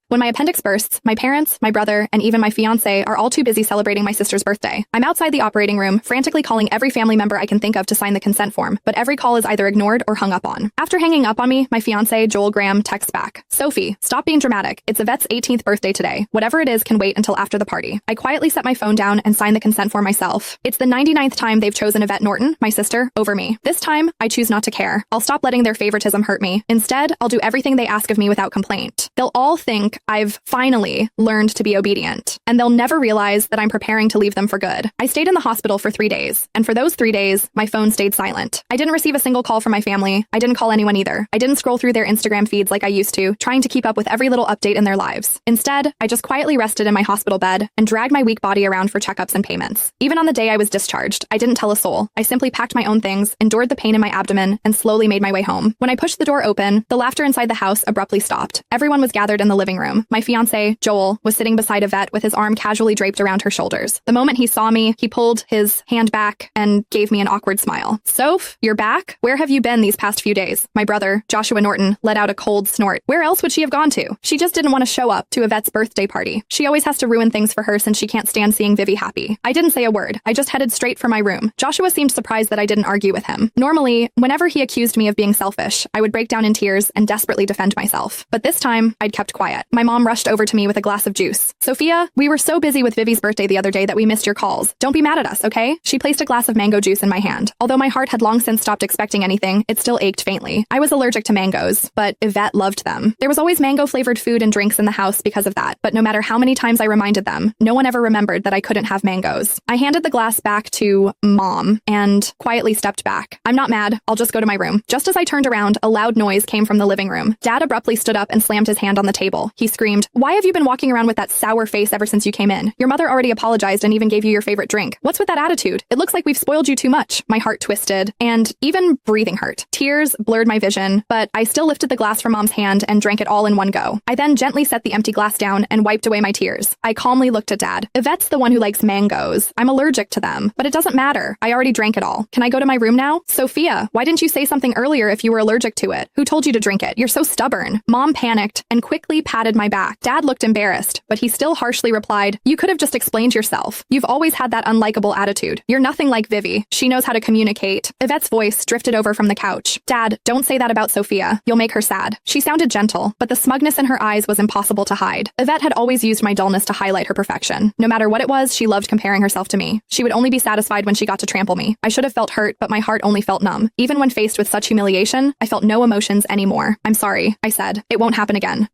When my appendix bursts, my parents, my brother, and even my fiancé are all too busy celebrating my sister's birthday. I'm outside the operating room, frantically calling every family member I can think of to sign the consent form, but every call is either ignored or hung up on. After hanging up on me, my fiancé, Joel Graham, texts back, "Sophie, stop being dramatic. It's Yvette's 18th birthday today. Whatever it is can wait until after the party." I quietly set my phone down and sign the consent form myself. It's the 99th time they've chosen Yvette Norton, my sister, over me. This time, I choose not to care. I'll stop letting their favoritism hurt me. Instead, I'll do everything they ask of me without complaint. They'll all think I've finally learned to be obedient, and they'll never realize that I'm preparing to leave them for good. I stayed in the hospital for 3 days, and for those 3 days, my phone stayed silent. I didn't receive a single call from my family. I didn't call anyone either. I didn't scroll through their Instagram feeds like I used to, trying to keep up with every little update in their lives. Instead, I just quietly rested in my hospital bed and dragged my weak body around for checkups and payments. Even on the day I was discharged, I didn't tell a soul. I simply packed my own things, endured the pain in my abdomen, and slowly made my way home. When I pushed the door open, the laughter inside the house abruptly stopped. Everyone was gathered in the living room. My fiancé, Joel, was sitting beside Yvette with his arm casually draped around her shoulders. The moment he saw me, he pulled his hand back and gave me an awkward smile. "Soph, you're back? Where have you been these past few days?" My brother, Joshua Norton, let out a cold snort. Where else would she have gone to? She just didn't want to show up to Yvette's birthday party. She always has to ruin things for her since she can't stand seeing Vivi happy. I didn't say a word. I just headed straight for my room. Joshua seemed surprised that I didn't argue with him. Normally, whenever he accused me of being selfish, I would break down in tears and desperately defend myself. But this time, I'd kept quiet. My mom rushed over to me with a glass of juice. "Sophia, we were so busy with Vivi's birthday the other day that we missed your calls. Don't be mad at us, okay?" She placed a glass of mango juice in my hand. Although my heart had long since stopped expecting anything, it still ached faintly. I was allergic to mangoes, but Yvette loved them. There was always mango-flavored food and drinks in the house because of that, but no matter how many times I reminded them, no one ever remembered that I couldn't have mangoes. I handed the glass back to Mom and quietly stepped back. "I'm not mad. I'll just go to my room." Just as I turned around, a loud noise came from the living room. Dad abruptly stood up and slammed his hand on the table. He screamed, "Why have you been walking around with that sour face ever since you came in? Your mother already apologized and even gave you your favorite drink. What's with that attitude? It looks like we've spoiled you too much." My heart twisted, and even breathing hurt. Tears blurred my vision, but I still lifted the glass from Mom's hand and drank it all in one go. I then gently set the empty glass down and wiped away my tears. I calmly looked at Dad. "Yvette's the one who likes mangoes. I'm allergic to them, but it doesn't matter. I already drank it all. Can I go to my room now?" "Sophia, why didn't you say something earlier if you were allergic to it? Who told you to drink it? You're so stubborn." Mom panicked and quickly patted my back. Dad looked embarrassed, but he still harshly replied, "You could have just explained yourself. You've always had that unlikable attitude. You're nothing like Vivi. She knows how to communicate." Yvette's voice drifted over from the couch. "Dad, don't say that about Sophia. You'll make her sad." She sounded gentle, but the smugness in her eyes was impossible to hide. Yvette had always used my dullness to highlight her perfection. No matter what it was, she loved comparing herself to me. She would only be satisfied when she got to trample me. I should have felt hurt, but my heart only felt numb. Even when faced with such humiliation, I felt no emotions anymore. "I'm sorry," I said. "It won't happen again."